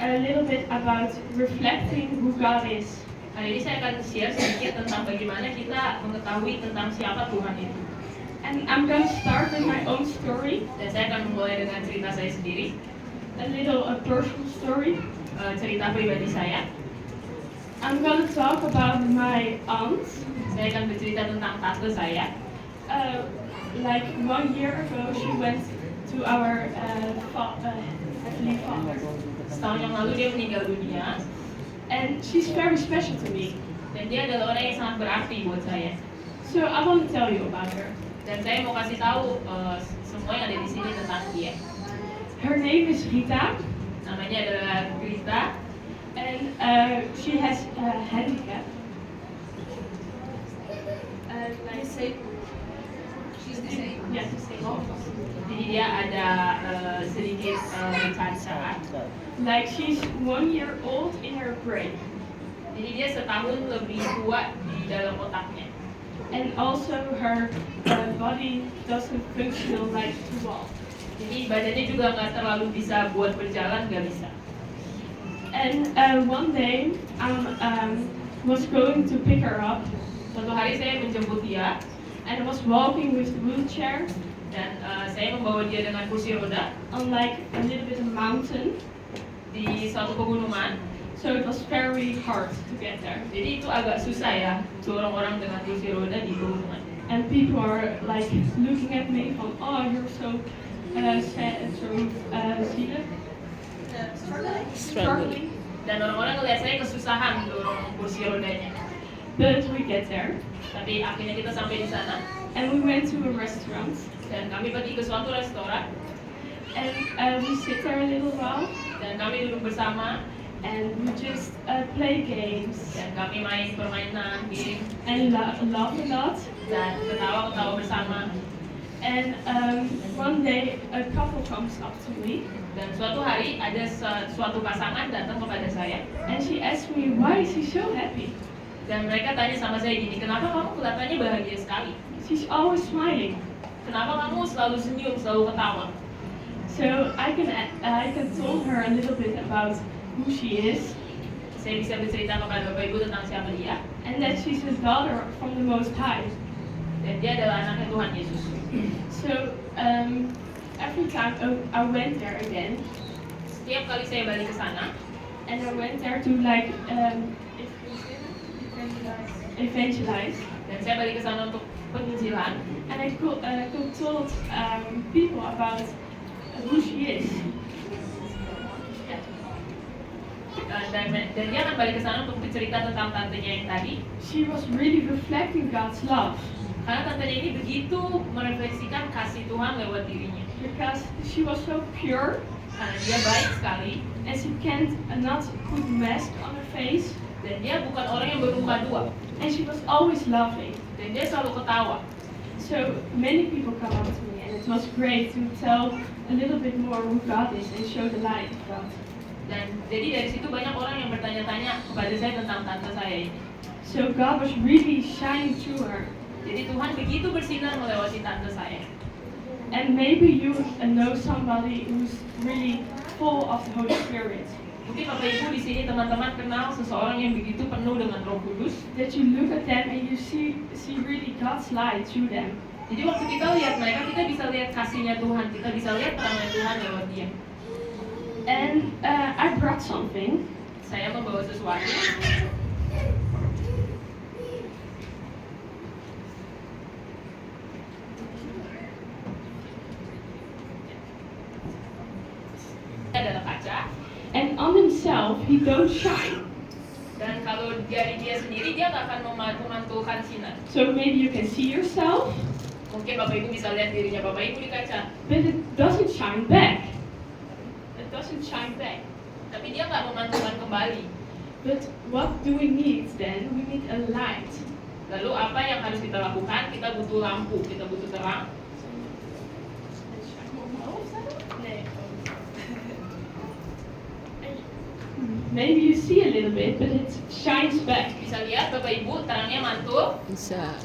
a little bit about reflecting who God is. Kali ini saya akan share sedikit tentang bagaimana kita mengetahui tentang siapa Tuhan itu. And I'm going to start with my own story, Dan saya akan memulai dengan cerita saya sendiri, a personal story. cerita pribadi saya. I'm going to talk about my aunt. Saya akan bercerita tentang tante saya. Like 1 year ago, she went to our Heavenly Father. Setahun yang lalu dia meninggal dunia, And she's very special to me. dan dia adalah orang yang sangat berarti buat saya. So I want to tell you about her. Dan saya mau kasih tahu semua yang ada di sini tentang dia. Her name is Rita, Namanya adalah Rita, and she has a handicap. She's disabled. Yeah, disabled. jadi dia ada sedikit cacat. Like she's 1 year old in her brain, Jadi dia setahun lebih tua di dalam otaknya. and also her body doesn't function like to walk. Jadi badannya juga nggak terlalu bisa buat berjalan, nggak bisa. And one day I was going to pick her up, Suatu hari saya menjemput dia, and I was walking with the wheelchair dan saya membawa dia dengan kursi roda on like a little bit of mountain. di suatu pegunungan. So it was very hard to get there. Jadi itu agak susah ya, dorong orang dengan kursi roda di pegunungan. And people are like looking at me from, oh, you're so sad, so zielig, struggling. Dan orang-orang ngeliat saya kesusahan dorong kursi rodanya. But we get there, Tapi akhirnya kita sampai di sana and we went to a restaurant, dan kami pergi ke suatu restoran and we sit there a little while, dan kami duduk bersama and we just play games dan kami main permainan game and laugh a lot. dan ketawa-ketawa bersama. And one day a couple comes up to me, Dan suatu hari ada suatu pasangan datang kepada saya and she asked me, why is she so happy? dan mereka tanya sama saya gini, kenapa kamu kelihatannya bahagia sekali? She's always smiling. Kenapa kamu selalu senyum, selalu ketawa? So I can tell her a little bit about who she is, Saya bisa bercerita kepada Bapak Ibu tentang siapa dia, and that she's a daughter from the Most High. dan dia adalah anaknya Tuhan Yesus. So every time I went there again, Setiap kali saya balik ke sana, and I went there to like evangelize, dan saya balik ke sana untuk penginjilan, and I could told people about who she is. dan dia akan balik ke sana untuk bercerita tentang tantenya yang tadi, She was really reflecting God's love karena tantenya ini begitu merefleksikan kasih Tuhan lewat dirinya, because she was so pure, karena dia baik sekali, and she can't not put mask on her face, dan dia bukan orang yang bermuka dua, and she was always laughing. dan dia selalu ketawa. So many people come up to me, and it was great to tell a little bit more who God is and show the light of God. Dan jadi dari situ banyak orang yang bertanya-tanya kepada saya tentang tante saya ini. So God was really shining through her. Jadi Tuhan begitu bersinar melewati tante saya. And maybe you know somebody who's really full of the Holy Spirit. Mungkin Bapak Ibu di sini teman-teman kenal seseorang yang begitu penuh dengan Roh Kudus. That you look at them and you see really God's light through them. Jadi waktu kita lihat mereka, kita bisa lihat kasihnya Tuhan, kita bisa lihat terangnya Tuhan lewat dia. And I brought something. Saya membawa sesuatu. Ini adalah kaca. And on himself, he don't shine. Dan kalau dari dia sendiri, dia nggak akan memantulkan sinar. So maybe you can see yourself, Mungkin Bapak Ibu bisa lihat dirinya Bapak Ibu di kaca, but it doesn't shine back. It doesn't shine back. tapi dia nggak memantulkan kembali. But what do we need then? We need a light. Lalu apa yang harus kita lakukan? Kita butuh lampu, kita butuh terang. Maybe you see a little bit, but it shines back. Bisa lihat Bapak Ibu, terangnya mantul. Bisa.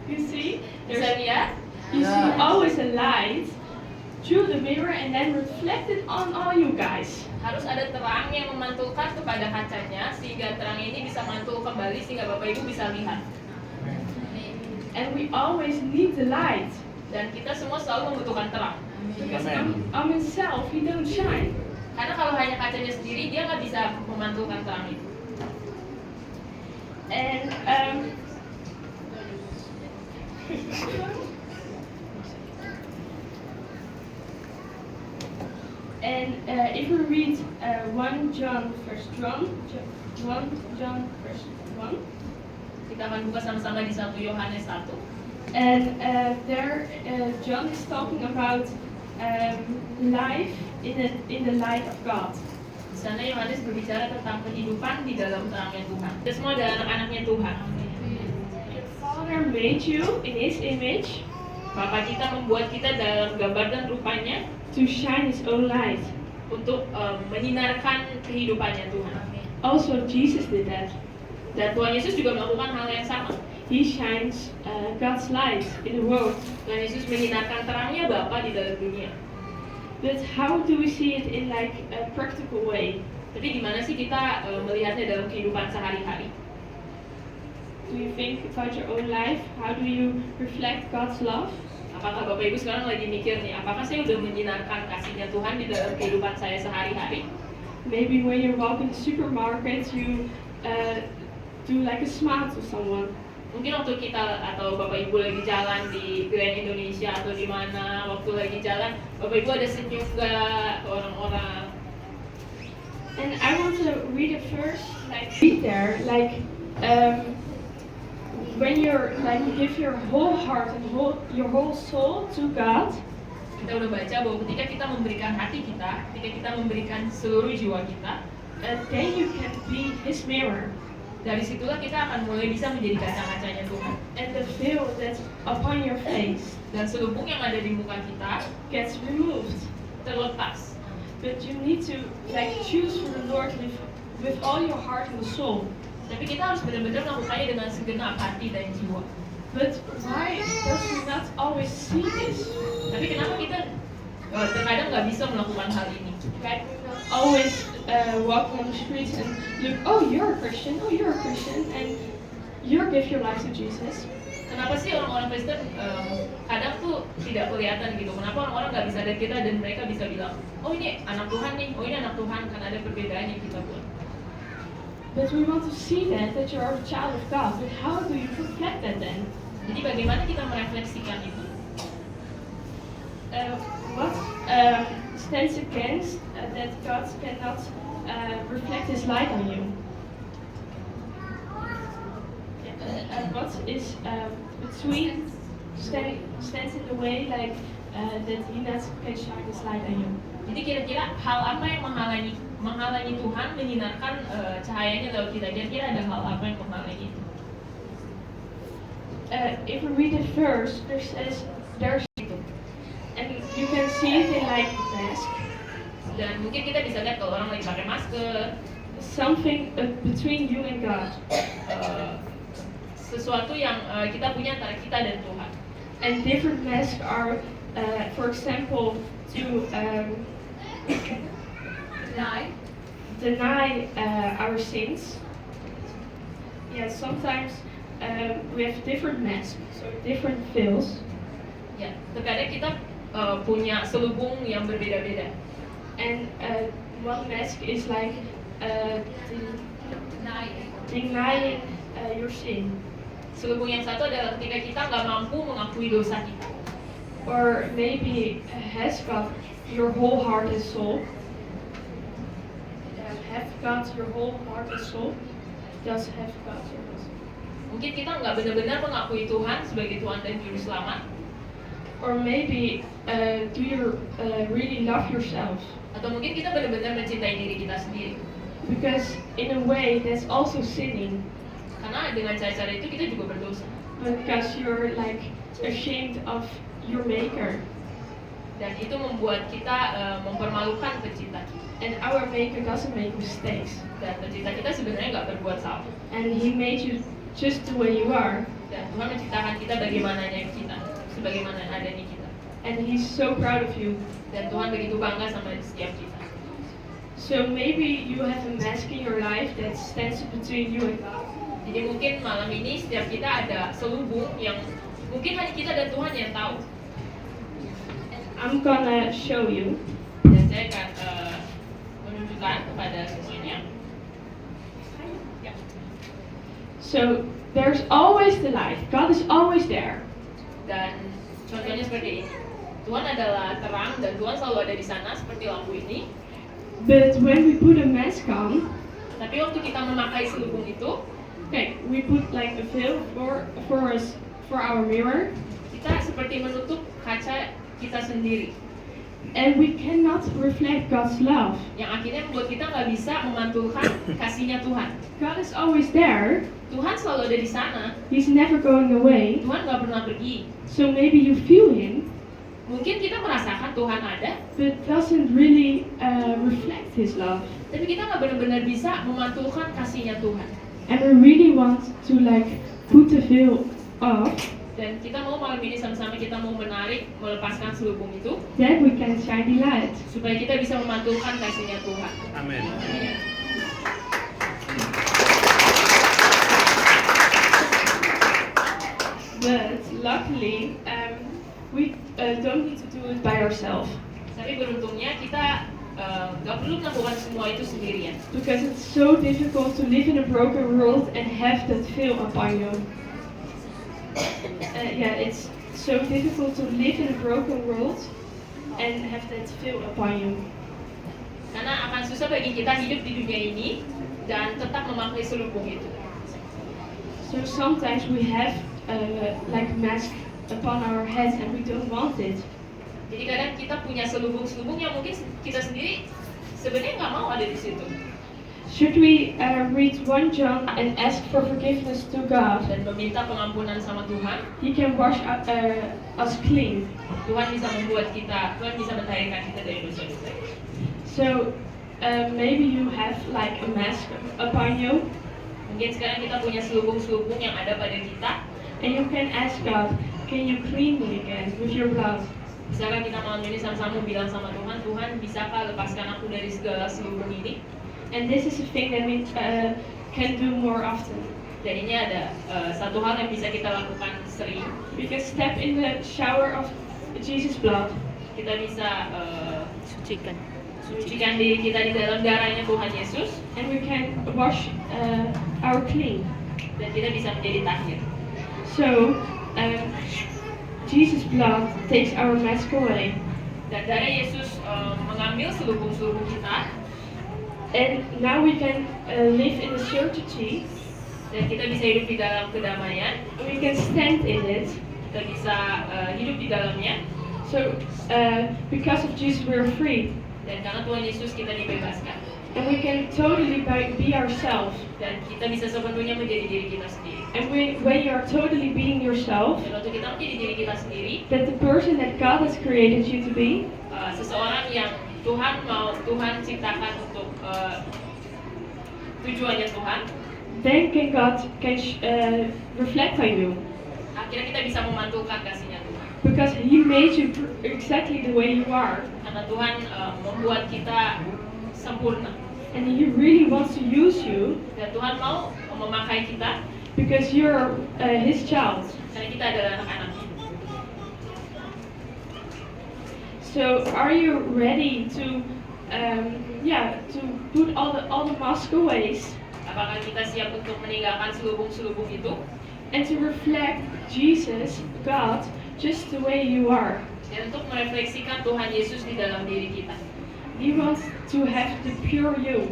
You see? Bisa lihat. You see always a light through the mirror and then reflect it on all you guys. Harus ada terang yang memantulkan kepada kacanya sehingga terang ini bisa mantul kembali sehingga Bapak Ibu bisa lihat. And we always need the light. Dan kita semua selalu membutuhkan terang. Because on himself he don't shine. Karena kalau hanya kacanya sendiri dia nggak bisa memantulkan terang itu. And if we read 1 John verse 1, Kita akan buka sama-sama di 1 Yohanes 1. and there John is talking about life in the light of God. Di sana Yohanes berbicara tentang kehidupan di dalam terangnya Tuhan. Kita semua adalah anak-anaknya Tuhan. The Father made you in His image Bapa kita membuat kita dalam gambar dan rupanya to shine His own light. untuk menyinarkan kehidupannya Tuhan. Also, Jesus did that. Dan Tuhan Yesus juga melakukan hal yang sama. He shines God's light in the world. Tuhan Yesus menyinarkan terangnya Bapa di dalam dunia. But how do we see it in like a practical way? Tapi gimana sih kita melihatnya dalam kehidupan sehari-hari? Do you think about your own life? How do you reflect God's love? Apakah Bapak Ibu sekarang lagi mikir nih, apakah saya udah menyinarkan kasihnya Tuhan di dalam kehidupan saya sehari-hari? Maybe when you walk in the supermarket, you do like a smile to someone. Mungkin waktu kita atau Bapak Ibu lagi jalan di Grand Indonesia atau di mana, waktu lagi jalan, Bapak Ibu ada senyum gak ke orang-orang? And I want to read a verse, like read there, like when you're like you give your whole heart and your whole soul to God. Kita udah baca bahwa ketika kita memberikan hati kita, ketika kita memberikan seluruh jiwa kita, Then you can be His mirror, dari situlah kita akan mulai bisa menjadi kaca-kacanya Tuhan. and the veil that's upon your face Dan selubung yang ada di muka kita gets removed. terlepas. But you need to like choose for the Lord with all your heart and soul. Tapi kita harus benar-benar melakukannya dengan segenap hati dan jiwa. But why does we not always see this? Tapi kenapa kita terkadang nggak bisa melakukan hal ini? Like we not always walk on the streets and look, oh you're a Christian, and you give your life to Jesus. Kenapa sih orang-orang Kristen kadang tuh tidak kelihatan gitu? Kenapa orang-orang nggak bisa lihat kita dan mereka bisa bilang, oh ini anak Tuhan nih, oh ini anak Tuhan, kan ada perbedaan yang kita buat. But we want to see that you are a child of God. But how do you reflect that then? Jadi bagaimana kita merefleksikan itu? What stands against that God cannot reflect His light on you? What is between stands in the way like that He not can shine His light on you? Jadi kira-kira hal apa yang menghalangi Tuhan menyinarkan cahayanya lewat kita? Kira-kira ada hal apa yang menghalangi itu? If we read the verse, there says there's and you can see it in like mask, Dan mungkin kita bisa lihat kalau orang lagi pakai masker, something between you and God. Sesuatu yang kita punya antara kita dan Tuhan. And different masks are, for example, to deny our sins. Yeah, sometimes we have different masks, so different veils. Ya, terkadang kita punya selubung yang berbeda-beda. And one mask is like denying your sin. Selubung yang satu adalah ketika kita nggak mampu mengakui dosa kita. Or maybe has God your whole heart and soul? Have God your whole heart and soul? Does have God your whole soul? Mungkin kita nggak benar-benar mengakui Tuhan sebagai Tuhan dan Juru Selamat. Or maybe do you really love yourself? Atau mungkin kita benar-benar mencintai diri kita sendiri. Because in a way that's also sinning. Karena dengan cara-cara itu kita juga berdosa. Because you're like ashamed of your maker. Dan itu membuat kita mempermalukan pencipta kita. And our maker doesn't make mistakes. Dan pencipta kita sebenarnya nggak berbuat salah. And He made you just the way you are. Dan Tuhan menciptakan kita bagaimananya kita, sebagaimana adanya kita. and He's so proud of you. Dan Tuhan begitu bangga sama setiap kita. So maybe you have a mask in your life that stands between you and God. Jadi mungkin malam ini setiap kita ada selubung yang mungkin hanya kita dan Tuhan yang tahu. I'm gonna show you. Dan saya akan menunjukkan kepada semuanya. Ya. So there's always the light. God is always there. Dan contohnya seperti ini. Tuhan adalah terang dan Tuhan selalu ada di sana seperti lampu ini. But when we put a mask on, Tapi waktu kita memakai selubung itu, okay, we put like a veil for us for our mirror, kita seperti menutup kaca kita sendiri. and we cannot reflect God's love. Yang akhirnya membuat kita nggak bisa memantulkan kasihnya Tuhan. God is always there. Tuhan selalu ada di sana. He's never going away. Tuhan nggak pernah pergi. So maybe you feel Him, Mungkin kita merasakan Tuhan ada, but doesn't really reflect His love. tapi kita nggak benar-benar bisa memantulkan kasihnya Tuhan. And we really want to like put the veil off, Dan kita mau malam ini sama-sama kita mau melepaskan selubung itu, that we can shine the light. supaya kita bisa memantulkan kasihnya Tuhan. Amin. But luckily, we don't need to do it by ourselves, Tapi beruntungnya kita nggak perlu melakukan semua itu sendirian. because it's so difficult to live in a broken world and have that veil upon you. Yeah, it's so difficult to live in a broken world and have that veil upon you. Karena akan susah bagi kita hidup di dunia ini dan tetap memakai selubung itu. So sometimes we have like mask upon our heads and we don't want it. Jadi kadang kita punya selubung-selubung yang mungkin kita sendiri sebenarnya nggak mau ada di situ. Should we read 1 John and ask for forgiveness to God? Dan meminta pengampunan sama Tuhan, He can wash us clean. Tuhan bisa membuat kita, Tuhan bisa mentahirkan kita dari dosa-dosa. So maybe you have like a mask upon you, Mungkin sekarang kita punya selubung-selubung yang ada pada kita. and you can ask God, can you clean me again with your blood? Misalkan kita malam ini sama-sama bilang sama Tuhan, Tuhan bisakah lepaskan aku dari segala selubung ini? And this is a thing that we can do more often. Dan ini ada satu hal yang bisa kita lakukan sering. We can step in the shower of Jesus' blood, Kita bisa sucikan diri kita di dalam darahnya Tuhan Yesus, and we can wash our clean. dan kita bisa menjadi tahir. So Jesus' blood takes our mask away, Dan darah Yesus mengambil selubung-selubung kita, and now we can live in the certainty. dan kita bisa hidup di dalam kedamaian. We can stand in it. Kita bisa hidup di dalamnya. So because of Jesus, we're free, Dan karena Tuhan Yesus kita dibebaskan. and we can totally be ourselves. Dan kita bisa sepenuhnya menjadi diri kita sendiri. And when you are totally being yourself, Dan waktu kita menjadi diri kita sendiri, that the person that God has created you to be, seseorang yang Tuhan ciptakan untuk tujuannya Tuhan, then God can reflect on you, akhirnya kita bisa memantulkan kasihnya Tuhan. because He made you exactly the way you are, Karena Tuhan membuat kita sempurna. and He really wants to use you Dan Tuhan mau memakai kita because you're His child. karena kita adalah anak-anaknya. So are you ready to to put all the mask away Apakah kita siap untuk meninggalkan selubung-selubung itu and to reflect Jesus, God, just the way you are? dan untuk merefleksikan Tuhan Yesus di dalam diri kita. He wants to have the pure you.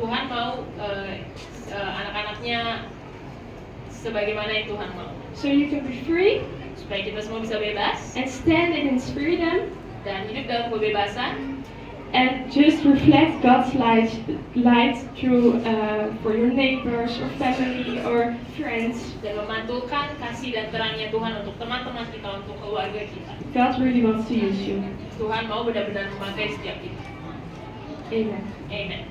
Tuhan mau anak-anaknya sebagaimana yang Tuhan mau, So you can be free supaya kita semua bisa bebas and stand in His freedom dan hidup dalam kebebasan, and just reflect God's light through for your neighbors or family or friends. dan memantulkan kasih dan terangnya Tuhan untuk teman-teman kita, untuk keluarga kita. God really wants to use you. Tuhan mau benar-benar memakai setiap kita. Amen. Amen.